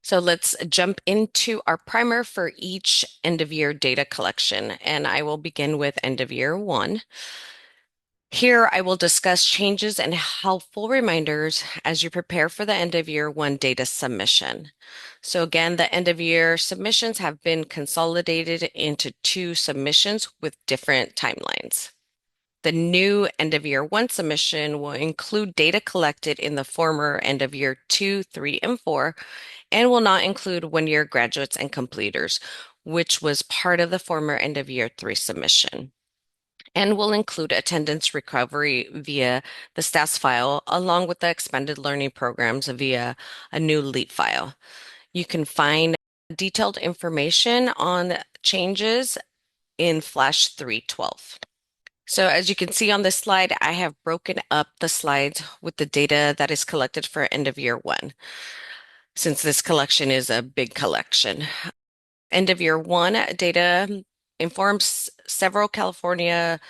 So let's jump into our primer for each end of year data collection, and I will begin with end of year one. Here I will discuss changes and helpful reminders as you prepare for the end of year one data submission. So again, the end of year submissions have been consolidated into two submissions with different timelines. The new end of year one submission will include data collected in the former end of year 2, 3, and 4, and will not include one-year graduates and completers, which was part of the former end of year 3 submission, and will include attendance recovery via the STAS file, along with the expended learning programs via a new LEAP file. You can find detailed information on changes in Flash 312. So as you can see on this slide, I have broken up the slides with the data that is collected for end of year one, since this collection is a big collection. End of year one data informs several California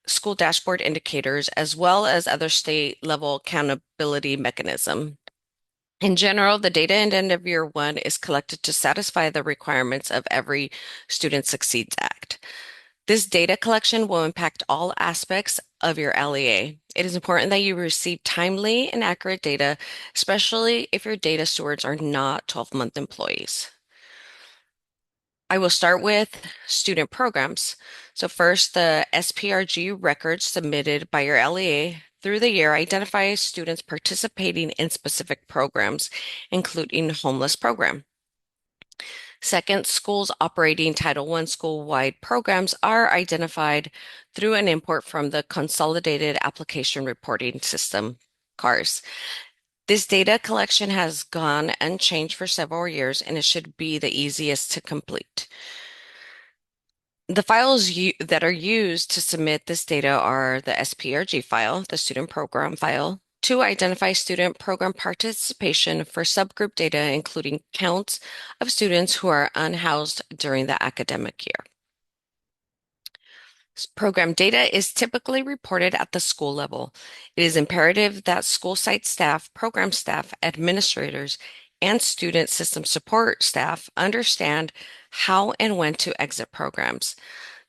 school dashboard indicators as well as other state level accountability mechanism. In general, the data in end of year one is collected to satisfy the requirements of every Student Succeeds Act. This data collection will impact all aspects of your LEA. It is important that you receive timely and accurate data, especially if your data stewards are not 12-month employees. I will start with student programs. So first, the SPRG records submitted by your LEA through the year identify students participating in specific programs, including homeless program. Second, schools operating Title I school-wide programs are identified through an import from the Consolidated Application Reporting System, CARS. This data collection has gone unchanged for several years, and it should be the easiest to complete. The files that are used to submit this data are the SPRG file, the student program file, to identify student program participation for subgroup data, including counts of students who are unhoused during the academic year. Program data is typically reported at the school level. It is imperative that school site staff, program staff, administrators, and student system support staff understand how and when to exit programs.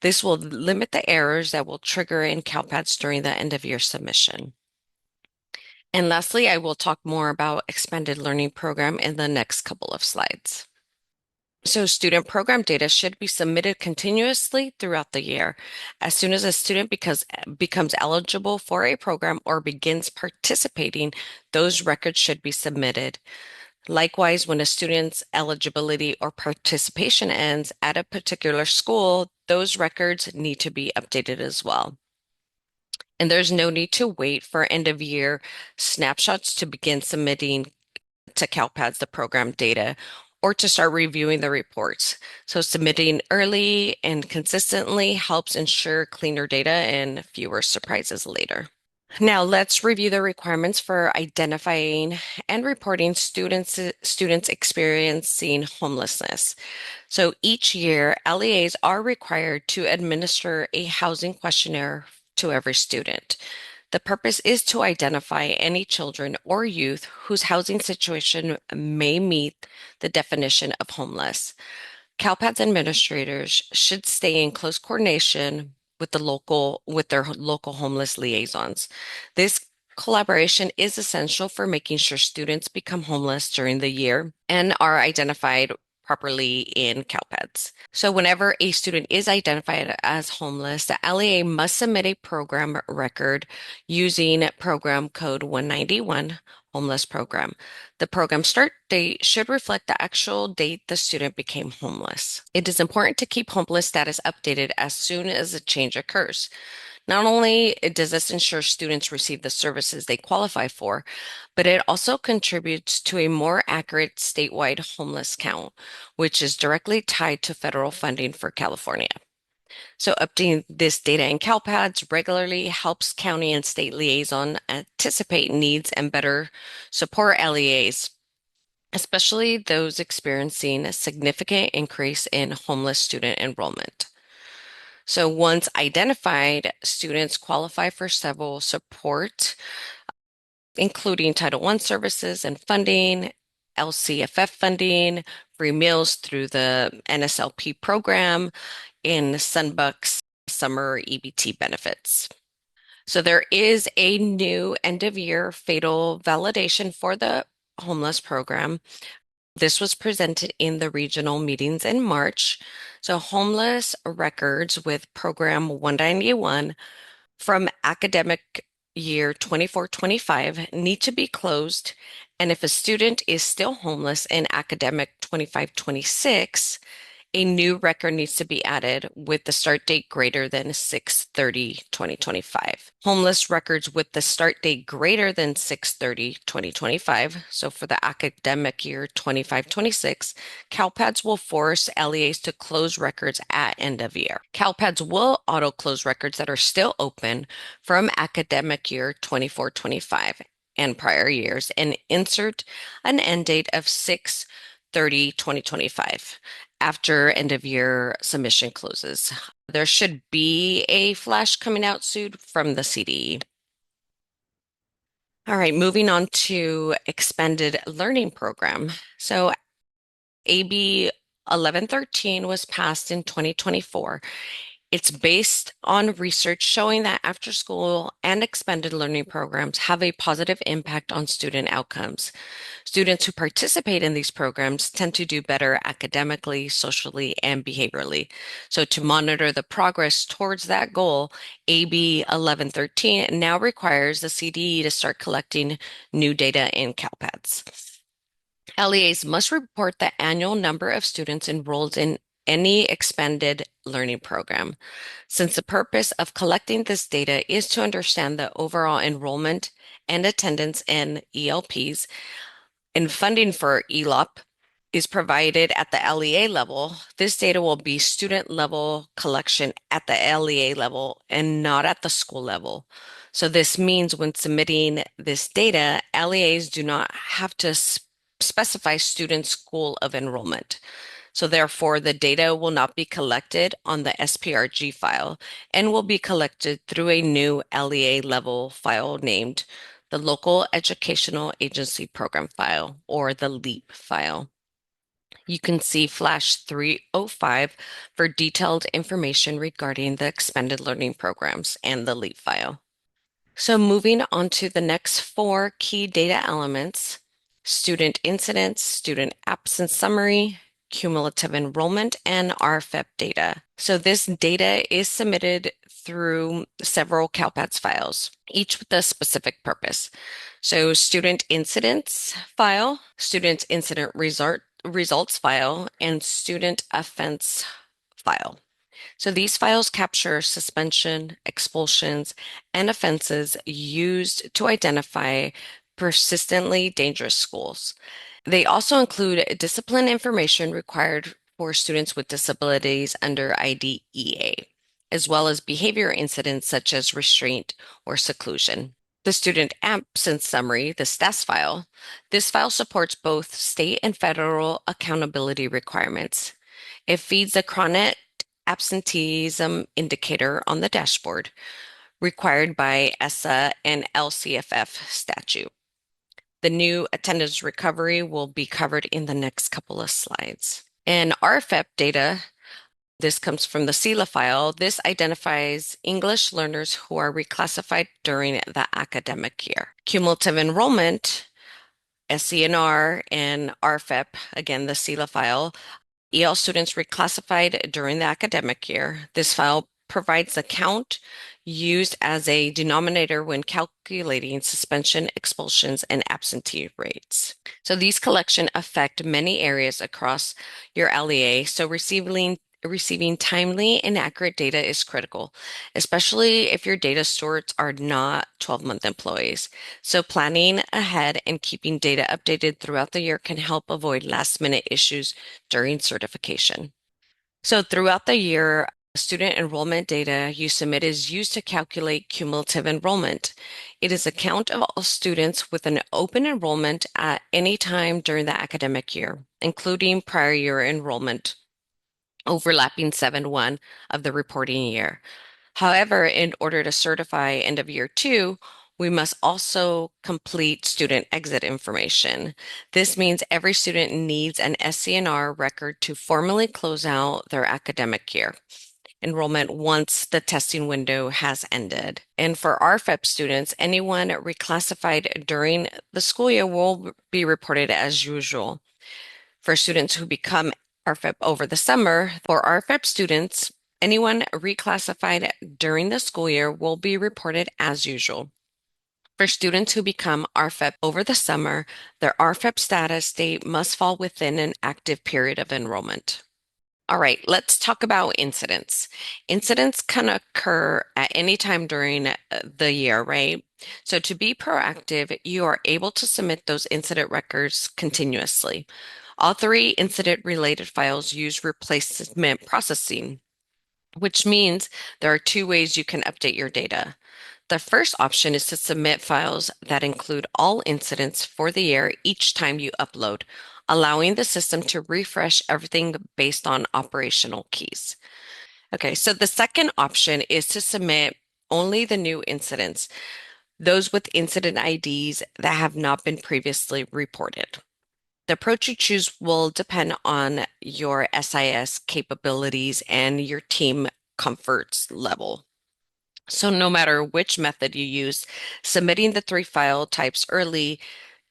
This will limit the errors that will trigger in CALPADS during the end of year submission. And lastly, I will talk more about expanded learning program in the next couple of slides. So student program data should be submitted continuously throughout the year. As soon as a student becomes eligible for a program or begins participating, those records should be submitted. Likewise, when a student's eligibility or participation ends at a particular school, those records need to be updated as well. And there's no need to wait for end of year snapshots to begin submitting to CalPADS the program data or to start reviewing the reports. So submitting early and consistently helps ensure cleaner data and fewer surprises later. Now let's review the requirements for identifying and reporting students experiencing homelessness. So each year, LEAs are required to administer a housing questionnaire to every student. The purpose is to identify any children or youth whose housing situation may meet the definition of homeless. CalPADS administrators should stay in close coordination with their local homeless liaisons. This collaboration is essential for making sure students become homeless during the year and are identified properly in CalPADS. So whenever a student is identified as homeless, the LEA must submit a program record using program code 191, homeless program. The program start date should reflect the actual date the student became homeless. It is important to keep homeless status updated as soon as a change occurs. Not only does this ensure students receive the services they qualify for, but it also contributes to a more accurate statewide homeless count, which is directly tied to federal funding for California. So updating this data in CalPADS regularly helps county and state liaison anticipate needs and better support LEAs, especially those experiencing a significant increase in homeless student enrollment. So once identified, students qualify for several support, including Title I services and funding, LCFF funding, free meals through the NSLP program, and Sunbucks summer EBT benefits. So there is a new end-of-year fatal validation for the homeless program. This was presented in the regional meetings in March. So homeless records with program 191 from academic year 24-25 need to be closed. And if a student is still homeless in academic 25-26, a new record needs to be added with the start date greater than 6/30/2025. Homeless records with the start date greater than 6/30/2025. So for the academic year 25-26, CALPADS will force LEAs to close records at end of year. CALPADS will auto close records that are still open from academic year 24-25 and prior years and insert an end date of 6/30/2025 after end of year submission closes. There should be a flash coming out soon from the CDE. All right, moving on to expended learning program. So AB 1113 was passed in 2024. It's based on research showing that after school and expended learning programs have a positive impact on student outcomes. Students who participate in these programs tend to do better academically, socially, and behaviorally. So to monitor the progress towards that goal, AB 1113 now requires the CDE to start collecting new data in CALPADS. LEAs must report the annual number of students enrolled in any expended learning program. Since the purpose of collecting this data is to understand the overall enrollment and attendance in ELPs, and funding for ELOP is provided at the LEA level, this data will be student level collection at the LEA level and not at the school level. So this means when submitting this data, LEAs do not have to specify student school of enrollment. So therefore, the data will not be collected on the SPRG file and will be collected through a new LEA level file named the Local Educational Agency Program file, or the LEAP file. You can see Flash 305 for detailed information regarding the expended learning programs and the LEAP file. So moving on to the next four key data elements: student incidents, student absence summary, cumulative enrollment, and RFEP data. So this data is submitted through several CALPADS files, each with a specific purpose. So student incidents file, student incident results file, and student offense file. So these files capture suspension, expulsions, and offenses used to identify persistently dangerous schools. They also include discipline information required for students with disabilities under IDEA, as well as behavior incidents such as restraint or seclusion. The student absence summary, the STAS file, this file supports both state and federal accountability requirements. It feeds a chronic absenteeism indicator on the dashboard required by ESSA and LCFF statute. The new attendance recovery will be covered in the next couple of slides. And RFEP data, this comes from the CELA file. This identifies English learners who are reclassified during the academic year. Cumulative enrollment, SENR, and RFEP, again, the CELA file, EL students reclassified during the academic year. This file provides the count used as a denominator when calculating suspension, expulsions, and absentee rates. So these collections affect many areas across your LEA, so receiving timely and accurate data is critical, especially if your data stewards are not 12-month employees. So planning ahead and keeping data updated throughout the year can help avoid last-minute issues during certification. So throughout the year, student enrollment data you submit is used to calculate cumulative enrollment. It is a count of all students with an open enrollment at any time during the academic year, including prior year enrollment, overlapping 7/1 of the reporting year. However, in order to certify end of year 2, We must also complete student exit information. This means every student needs an SCNR record to formally close out their academic year. Enrollment once the testing window has ended. And for RFEP students, anyone reclassified during the school year will be reported as usual. For students who become RFEP over the summer, for RFEP students, anyone reclassified during the school year will be reported as usual. For students who become RFEP over the summer, their RFEP status date must fall within an active period of enrollment. All right, let's talk about incidents. Incidents can occur at any time during the year, right? So to be proactive, you are able to submit those incident records continuously. All three incident-related files use replacement processing, which means there are two ways you can update your data. The first option is to submit files that include all incidents for the year each time you upload, allowing the system to refresh everything based on operational keys. Okay, so the second option is to submit only the new incidents, those with incident IDs that have not been previously reported. The approach you choose will depend on your SIS capabilities and your team comforts level. So no matter which method you use, submitting the three file types early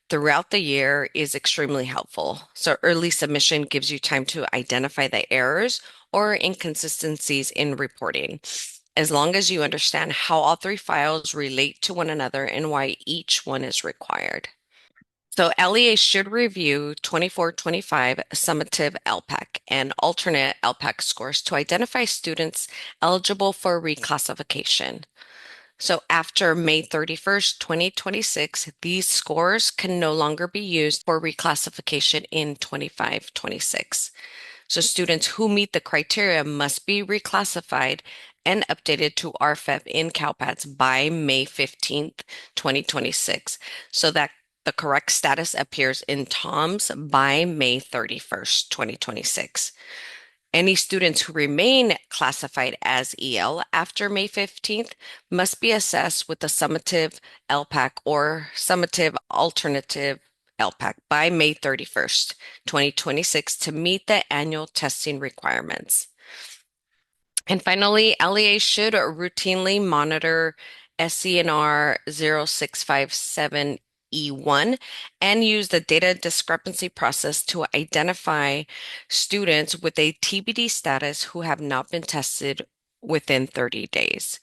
throughout the year is extremely helpful. So early submission gives you time to identify the errors or inconsistencies in reporting, as long as you understand how all three files relate to one another and why each one is required. So LEA should review 24-25 summative LPAC and alternate LPAC scores to identify students eligible for reclassification. So after May 31st, 2026, these scores can no longer be used for reclassification in 25-26. So students who meet the criteria must be reclassified and updated to RFEP in CALPADS by May 15th, 2026, so that the correct status appears in TOMS by May 31st, 2026. Any students who remain classified as EL after May 15th must be assessed with the summative LPAC or summative alternative LPAC by May 31st, 2026 to meet the annual testing requirements. And finally, LEA should routinely monitor SCNR 0657E1 and use the data discrepancy process to identify students with a TBD status who have not been tested within 30 days.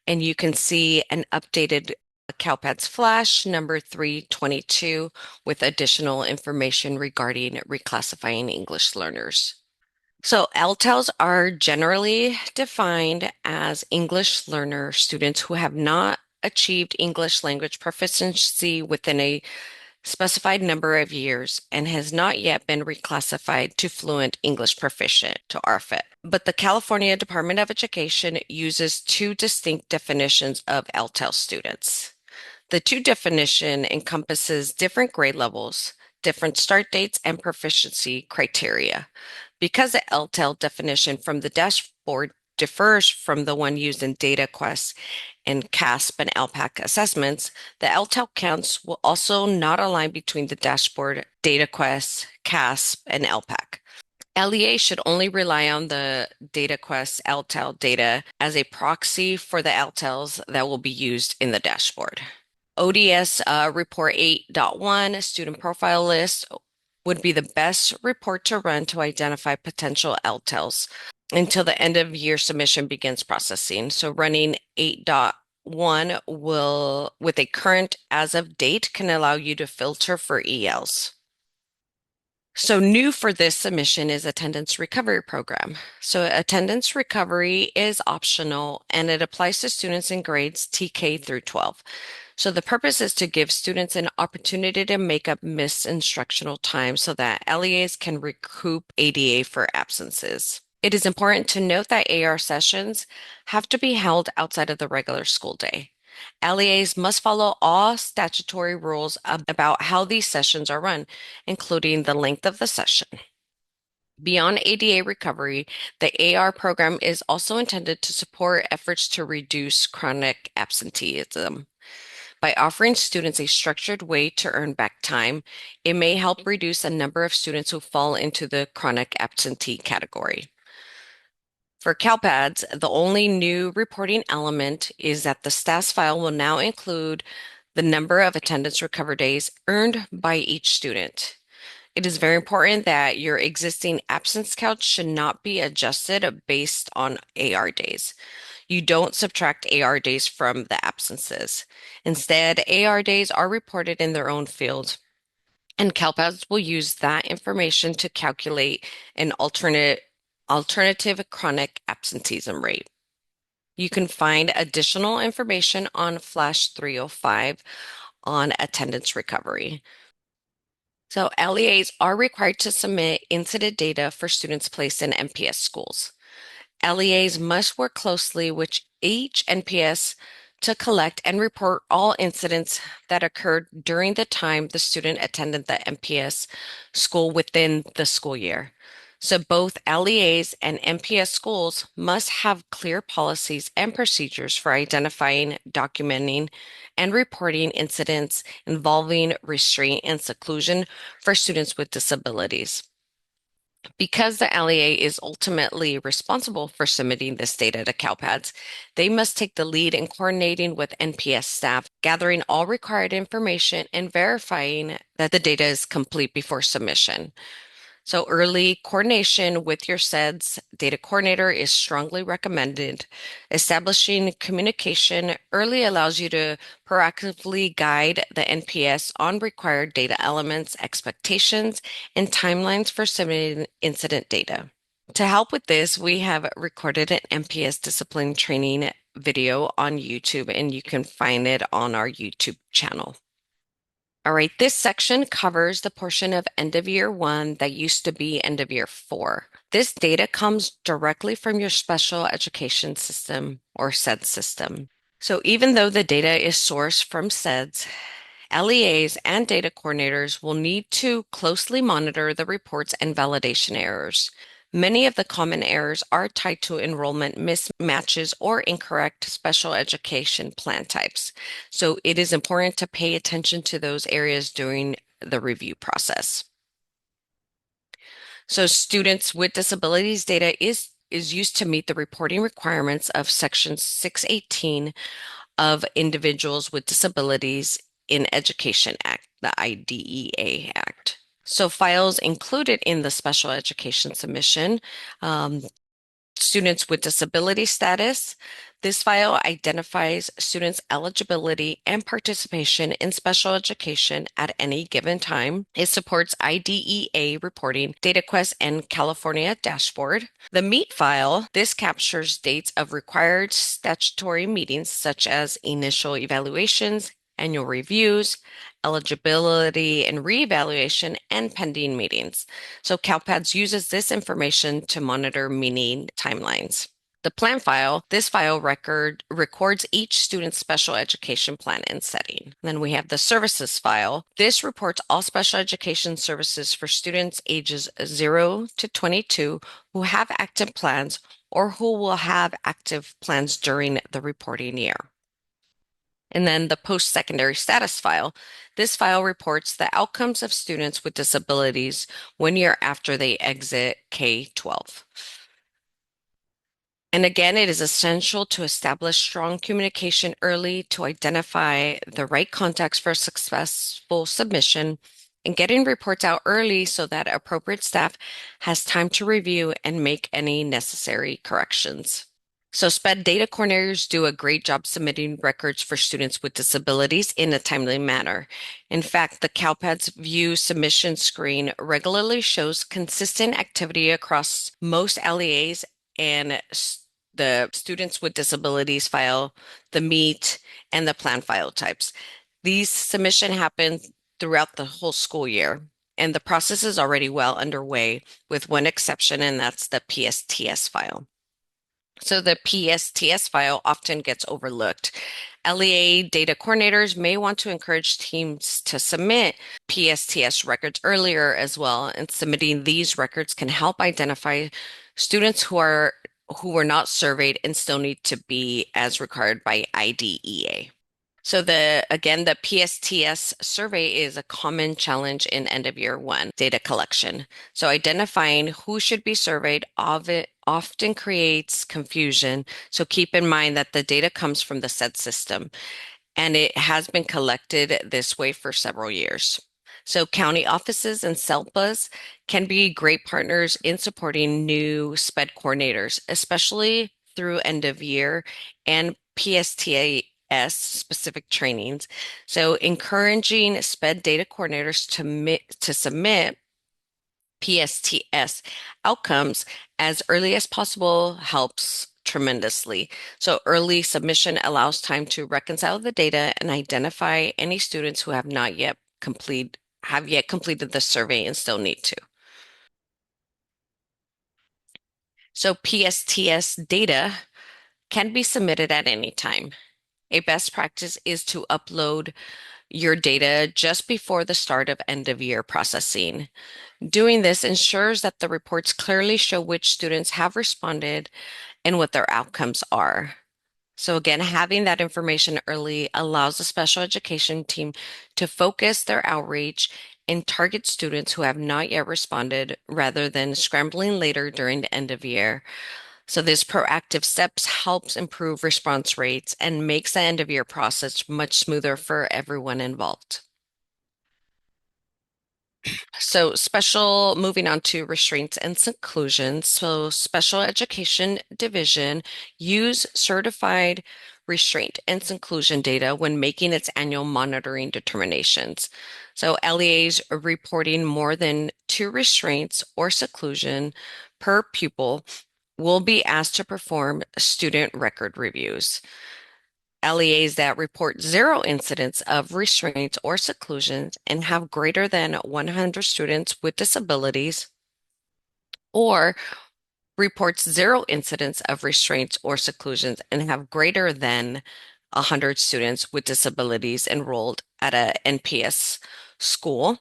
And you can see an updated CalPADS Flash number 322 with additional information regarding reclassifying English learners. So LTELs are generally defined as English learner students who have not achieved English language proficiency within a specified number of years and has not yet been reclassified to fluent English proficient to RFIT. But the California Department of Education uses two distinct definitions of LTEL students. The two definition encompasses different grade levels, different start dates, and proficiency criteria. Because the LTEL definition from the dashboard differs from the one used in DataQuest and CASP and LPAC assessments, the LTEL counts will also not align between the dashboard, DataQuest, CASP, and LPAC. LEA should only rely on the DataQuest LTEL data as a proxy for the LTELs that will be used in the dashboard. ODS Report 8.1 Student Profile List would be the best report to run to identify potential LTELs until the end of year submission begins processing. So running 8.1 will, with a current as of date, can allow you to filter for ELs. So new for this submission is attendance recovery program. So attendance recovery is optional and it applies to students in grades TK through 12. So the purpose is to give students an opportunity to make up missed instructional time so that LEAs can recoup ADA for absences. It is important to note that AR sessions have to be held outside of the regular school day. LEAs must follow all statutory rules about how these sessions are run, including the length of the session. Beyond ADA recovery, the AR program is also intended to support efforts to reduce chronic absenteeism. By offering students a structured way to earn back time, it may help reduce the number of students who fall into the chronic absentee category. For CALPADS, the only new reporting element is that the status file will now include the number of attendance recovery days earned by each student. It is very important that your existing absence count should not be adjusted based on AR days. You don't subtract AR days from the absences. Instead, AR days are reported in their own field, and CalPADS will use that information to calculate an alternative chronic absenteeism rate. You can find additional information on Flash 305 on attendance recovery. So LEAs are required to submit incident data for students placed in NPS schools. LEAs must work closely with each NPS to collect and report all incidents that occurred during the time the student attended the NPS school within the school year. So both LEAs and NPS schools must have clear policies and procedures for identifying, documenting, and reporting incidents involving restraint and seclusion for students with disabilities. Because the LEA is ultimately responsible for submitting this data to CalPADS, they must take the lead in coordinating with NPS staff, gathering all required information and verifying that the data is complete before submission. So early coordination with your SEDS data coordinator is strongly recommended. Establishing communication early allows you to proactively guide the NPS on required data elements, expectations, and timelines for submitting incident data. To help with this, we have recorded an NPS discipline training video on YouTube, and you can find it on our YouTube channel. All right, this section covers the portion of end of year 1 that used to be end of year 4. This data comes directly from your special education system or SEDS system. So even though the data is sourced from SEDS, LEAs and data coordinators will need to closely monitor the reports and validation errors. Many of the common errors are tied to enrollment mismatches or incorrect special education plan types. So it is important to pay attention to those areas during the review process. So students with disabilities data is used to meet the reporting requirements of Section 618 of Individuals with Disabilities in Education Act, the IDEA Act. So files included in the special education submission, students with disability status. This file identifies students' eligibility and participation in special education at any given time. It supports IDEA reporting, DataQuest, and California dashboard. The MEET file, this captures dates of required statutory meetings such as initial evaluations, annual reviews, eligibility and reevaluation, and pending meetings. So CalPADS uses this information to monitor meeting timelines. The plan file, this file records each student's special education plan and setting. Then we have the services file. This reports all special education services for students ages 0 to 22 who have active plans or who will have active plans during the reporting year. And then the post-secondary status file. This file reports the outcomes of students with disabilities 1 year after they exit K-12. And again, it is essential to establish strong communication early to identify the right contacts for successful submission and getting reports out early so that appropriate staff has time to review and make any necessary corrections. So SPED data coordinators do a great job submitting records for students with disabilities in a timely manner. In fact, the CalPADS View submission screen regularly shows consistent activity across most LEAs and the students with disabilities file, the MEET, and the plan file types. These submissions happen throughout the whole school year, and the process is already well underway with one exception, and that's the PSTS file. So the PSTS file often gets overlooked. LEA data coordinators may want to encourage teams to submit PSTS records earlier as well, and submitting these records can help identify students who were not surveyed and still need to be as required by IDEA. So again, the PSTS survey is a common challenge in end of year one data collection. So identifying who should be surveyed of it often creates confusion. So keep in mind that the data comes from the said system and it has been collected this way for several years. So county offices and SELPAs can be great partners in supporting new SPED coordinators, especially through end of year and PSTS specific trainings. So encouraging SPED data coordinators to submit PSTS outcomes as early as possible helps tremendously. So early submission allows time to reconcile the data and identify any students who have yet completed the survey and still need to. So PSTS data can be submitted at any time. A best practice is to upload your data just before the start of end of year processing. Doing this ensures that the reports clearly show which students have responded and what their outcomes are. So again, having that information early allows the special education team to focus their outreach and target students who have not yet responded rather than scrambling later during the end of year. So this proactive steps helps improve response rates and makes the end of year process much smoother for everyone involved. Moving on to restraints and seclusion. So special education division use certified restraint and seclusion data when making its annual monitoring determinations. So LEAs are reporting more than two restraints or seclusion per pupil will be asked to perform student record reviews. LEAs that report zero incidents of restraints or seclusions and have greater than 100 students with disabilities, or reports zero incidents of restraints or seclusions and have greater than 100 students with disabilities enrolled at a NPS school,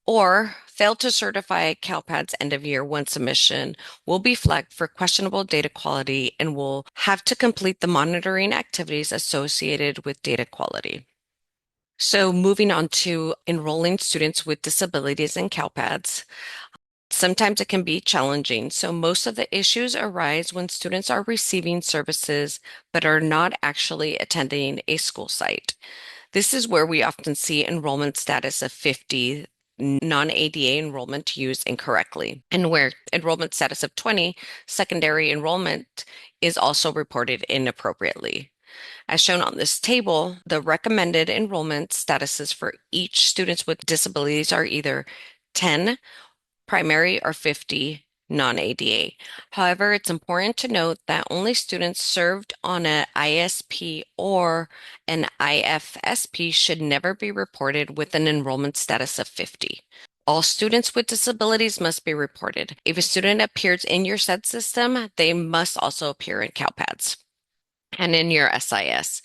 or failed to certify CALPADS end of year one submission will be flagged for questionable data quality and will have to complete the monitoring activities associated with data quality. So moving on to enrolling students with disabilities in CALPADS. Sometimes it can be challenging. So most of the issues arise when students are receiving services but are not actually attending a school site. This is where we often see enrollment status of 50 non-ADA enrollment used incorrectly, and where enrollment status of 20 secondary enrollment is also reported inappropriately. As shown on this table, the recommended enrollment statuses for each students with disabilities are either 10 primary or 50 non-ADA. However, it's important to note that only students served on an ISP or an IFSP should never be reported with an enrollment status of 50. All students with disabilities must be reported. If a student appears in your SED system, they must also appear in CALPADS and in your SIS.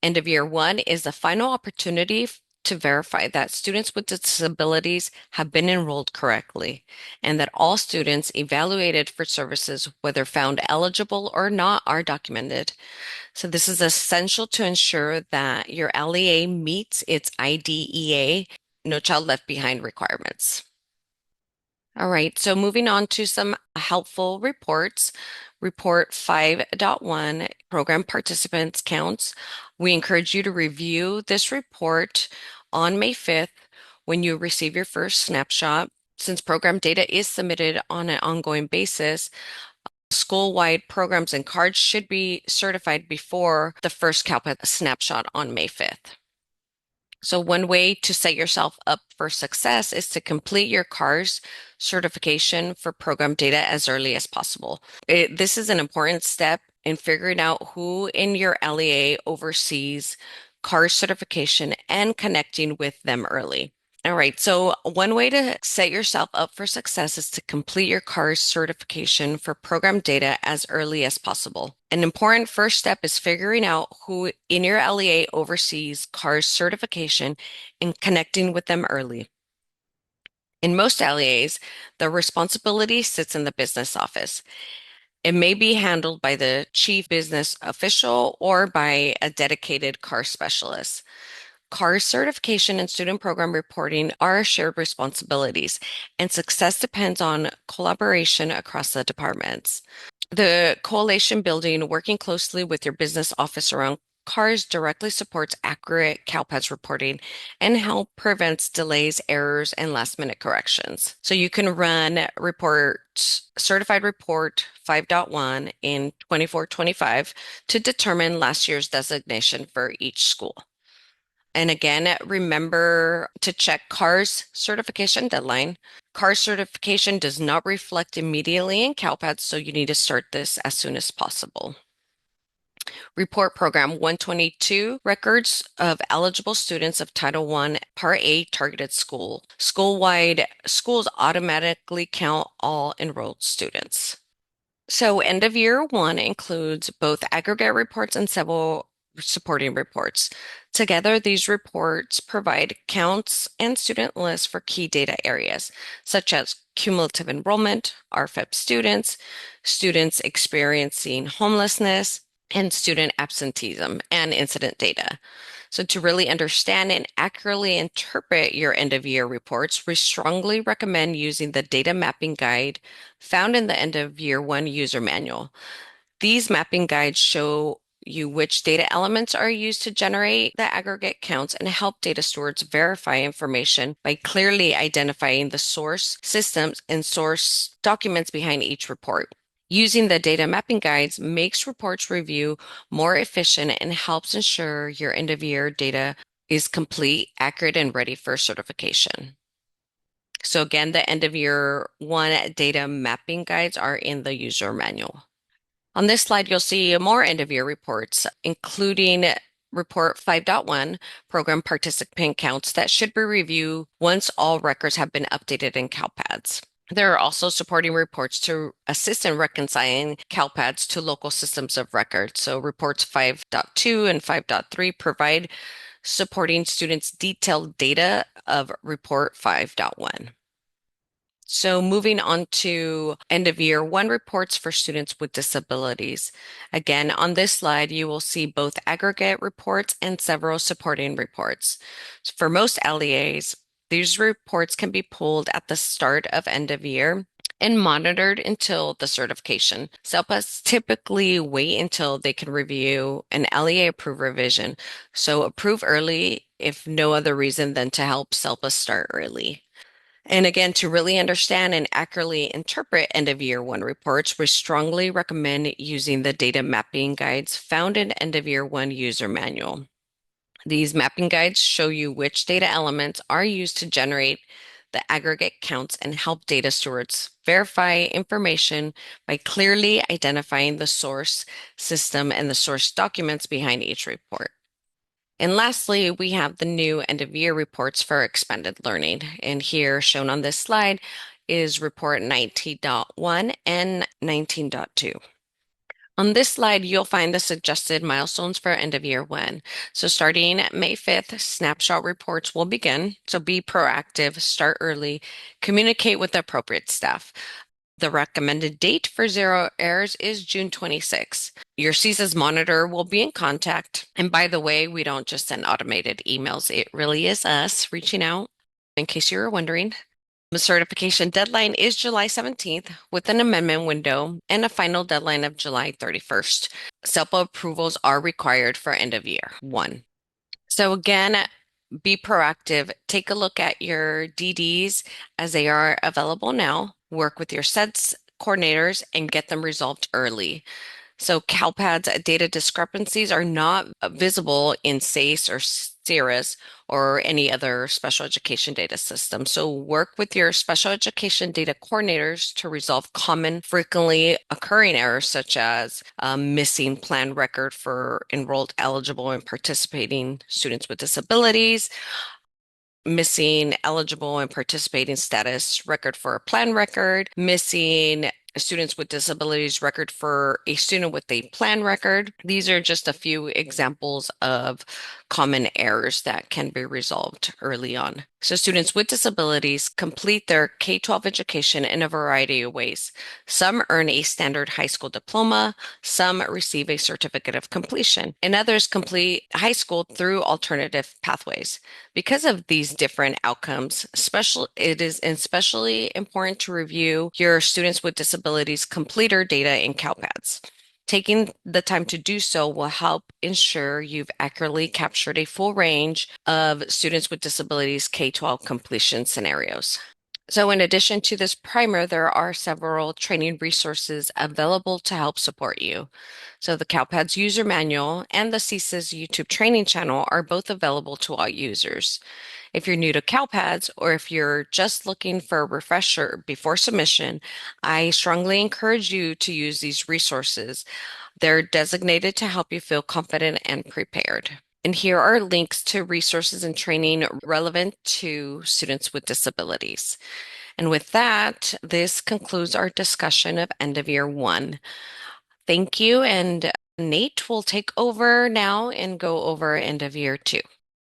End of year one is the final opportunity to verify that students with disabilities have been enrolled correctly and that all students evaluated for services, whether found eligible or not, are documented. So this is essential to ensure that your LEA meets its IDEA, No Child Left Behind requirements. All right, so moving on to some helpful reports. Report 5.1, program participants counts. We encourage you to review this report on May 5th when you receive your first snapshot. Since program data is submitted on an ongoing basis, school-wide programs and cards should be certified before the first CALPADS snapshot on May 5th. So one way to set yourself up for success is to complete your CARS certification for program data as early as possible. This is an important step in figuring out who in your LEA oversees CARS certification and connecting with them early. All right, so one way to set yourself up for success is to complete your CARS certification for program data as early as possible. An important first step is figuring out who in your LEA oversees CARS certification and connecting with them early. In most LEAs, the responsibility sits in the business office. It may be handled by the chief business official or by a dedicated CAR specialist. CAR certification and student program reporting are shared responsibilities, and success depends on collaboration across the departments. The coalition building, working closely with your business office around CARS, directly supports accurate CALPADS reporting and help prevents delays, errors, and last-minute corrections. So you can run certified report 5.1 in 24-25 to determine last year's designation for each school. And again, remember to check CARS certification deadline. CARS certification does not reflect immediately in CALPADS, so you need to start this as soon as possible. Report Program 122, records of eligible students of Title I Part A targeted school. School-wide, schools automatically count all enrolled students. So end of year one includes both aggregate reports and several supporting reports. Together, these reports provide counts and student lists for key data areas, such as cumulative enrollment, RFEP students, students experiencing homelessness, and student absenteeism and incident data. So to really understand and accurately interpret your end of year reports, we strongly recommend using the data mapping guide found in the end of year one user manual. These mapping guides show you which data elements are used to generate the aggregate counts and help data stewards verify information by clearly identifying the source systems and source documents behind each report. Using the data mapping guides makes reports review more efficient and helps ensure your end of year data is complete, accurate, and ready for certification. So again, the end of year one data mapping guides are in the user manual. On this slide, you'll see more end of year reports, including Report 5.1, program participant counts that should be reviewed once all records have been updated in CALPADS. There are also supporting reports to assist in reconciling CALPADS to local systems of record. So reports 5.2 and 5.3 provide supporting students detailed data of report 5.1. So moving on to end of year one reports for students with disabilities. Again, on this slide, you will see both aggregate reports and several supporting reports. For most LEAs, these reports can be pulled at the start of end of year and monitored until the certification. SELPAs typically wait until they can review an LEA approved revision. So approve early if no other reason than to help SELPAs start early. And again, to really understand and accurately interpret end of year one reports, we strongly recommend using the data mapping guides found in end of year one user manual. These mapping guides show you which data elements are used to generate the aggregate counts and help data stewards verify information by clearly identifying the source system and the source documents behind each report. And lastly, we have the new end of year reports for expended learning. And here shown on this slide is report 19.1 and 19.2. On this slide, you'll find the suggested milestones for end of year one. So starting at May 5th, snapshot reports will begin. So be proactive, start early, communicate with the appropriate staff. The recommended date for zero errors is June 26. Your CSIS monitor will be in contact. And by the way, we don't just send automated emails. It really is us reaching out, in case you were wondering. The certification deadline is July 17th with an amendment window and a final deadline of July 31st. SELPA approvals are required for end of year one. So again, be proactive. Take a look at your DDs as they are available now. Work with your SEDS coordinators and get them resolved early. So CALPADS data discrepancies are not visible in SACE or CIRIS or any other special education data system. So work with your special education data coordinators to resolve common, frequently occurring errors such as missing plan record for enrolled, eligible, and participating students with disabilities, missing eligible and participating status record for a plan record, missing students with disabilities record for a student with a plan record. These are just a few examples of common errors that can be resolved early on. So students with disabilities complete their K-12 education in a variety of ways. Some earn a standard high school diploma, some receive a certificate of completion, and others complete high school through alternative pathways. Because of these different outcomes, it is especially important to review your students with disabilities completer data in CALPADS. Taking the time to do so will help ensure you've accurately captured a full range of students with disabilities K-12 completion scenarios. So in addition to this primer, there are several training resources available to help support you. So the CalPADS user manual and the CSIS YouTube training channel are both available to all users. If you're new to CalPADS or if you're just looking for a refresher before submission, I strongly encourage you to use these resources. They're designated to help you feel confident and prepared. And here are links to resources and training relevant to students with disabilities. And with that, this concludes our discussion of end of year one. Thank you. And Nate will take over now and go over end of year two.